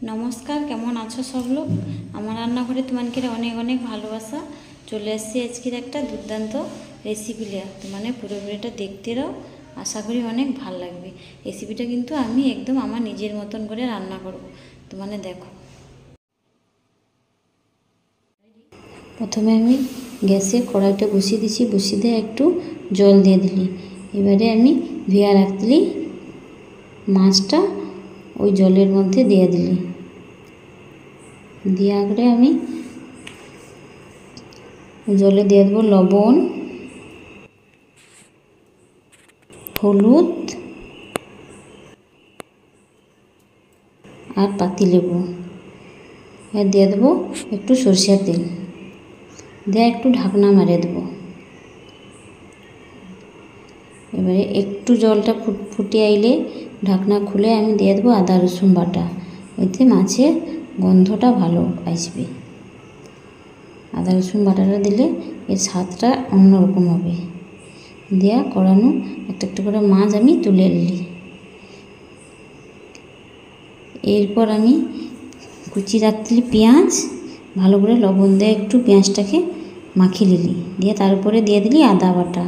নমস্কার, কেমন আছো সব লোক? আমার রান্নাঘরে তোমাকে অনেক অনেক ভালোবাসা। চলে এসেছি আজকের একটা দুর্দান্ত রেসিপি লিয়া। তোমার পুরো ভিডিওটা দেখতে রাও, আশা করি অনেক ভালো লাগবে। রেসিপিটা কিন্তু আমি একদম আমার নিজের মতন করে রান্না করব। তোমার দেখো, প্রথমে আমি গ্যাসে কড়াইটা বসিয়ে দিছি, বসিয়ে দিয়ে একটু জল দিয়ে দিলি। এবারে আমি ধুয়ে রাখলি মাছটা ওই জলের মধ্যে দিয়ে দিলি। দিয়া করে আমি জলে দিয়ে দেবো লবণ, হলুদ আর পাতিলেবু, আর দিয়ে দেবো একটু সরষের তেল, দিয়ে একটু ঢাকনা মারিয়ে দেবো। এবারে একটু জলটা ফুটিয়ে আইলে ঢাকনা খুলে আমি দিয়ে দেবো আদা রসুন বাটা। ওইতে মাছের গন্ধটা ভালো আসবে। আদা রসুন বাটাটা দিলে এর স্বাদটা অন্যরকম হবে। দেওয়া কড়ানো একটা একটা করে মাছ আমি তুলে নিলি। এরপর আমি কুচি রাখলি পেঁয়াজ, ভালো করে লবণ দিয়ে একটু পেঁয়াজটাকে মাখিয়ে নিলি। দিয়ে তার উপরে দিয়ে দিলি আদা বাটা,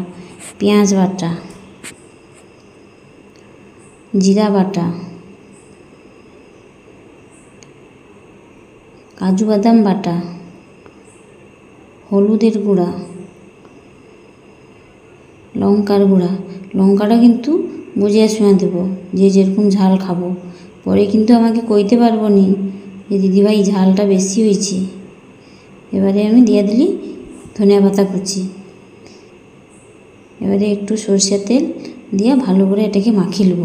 পেঁয়াজ বাটা, জিরা বাটা, কাজু বাদাম বাটা, হলুদের গুঁড়া, লঙ্কার গুঁড়া। লঙ্কাটা কিন্তু বুঝিয়ে শুনে দেবো, যে যেরকম ঝাল খাবো। পরে কিন্তু আমাকে কইতে পারবো নি যে দিদিভাই ঝালটা বেশি হয়েছে। এবারে আমি দিয়ে দিলি ধনিয়া পাতা কুচি। এবারে একটু সরষের তেল দিয়ে ভালো করে এটাকে মাখিয়ে নেব।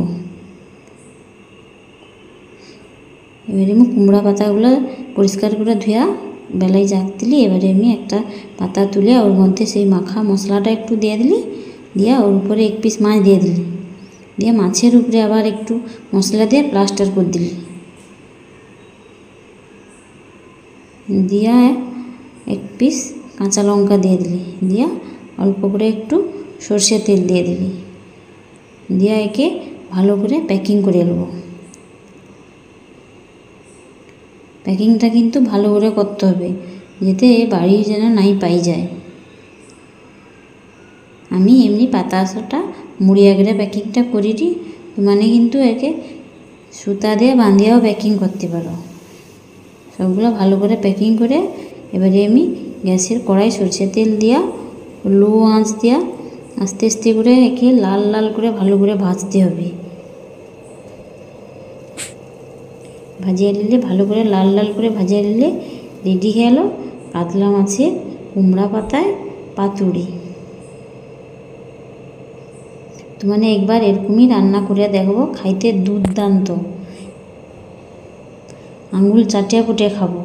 এবারে আমি কুমড়া পাতাগুলো পরিষ্কার করে ধুয়া বেলায় জাগ দিলি। এবারে আমি একটা পাতা তুলে ওর মধ্যে সেই মাখা মশলাটা একটু দিয়ে দিলি। দিয়ে ওর উপরে এক পিস মাছ দিয়ে দিলি। দিয়ে মাছের উপরে আবার একটু মশলা দিয়ে প্লাস্টার করে দিলি। দিয়া এক পিস কাঁচা লঙ্কা দিয়ে দিলি। দিয়া অল্প করে একটু সরষের তেল দিয়ে দিলি। দিয়া একে ভালো করে প্যাকিং করে নেব। প্যাকিংটা কিন্তু ভালো করে করতে হবে, যাতে বাড়ি যেন নাই পাই যায়। আমি এমনি পাতাটা মুড়িয়ে করে প্যাকিংটা করি নি, মানে কিন্তু একে সুতা দিয়ে বাঁধিয়েও প্যাকিং করতে পারো। সবগুলো ভালো করে প্যাকিং করে এবারে আমি গ্যাসের কড়াই সরষের তেল দিয়া লো আঁচ দিয়া আস্তে আস্তে করে একে লাল লাল করে ভালো করে ভাজতে হবে। ভাজিয়ে নিলে ভালো করে লাল লাল করে ভাজিয়ে নিলে রেডি হয়ে গেল কাতলা মাছের কুমড়া পাতায় পাতুড়ি। তোমার একবার এরকমই রান্না করে দেখবো, খাইতে দুর্দান্ত, আঙুল চাটিয়ে কুটিয়ে খাবো।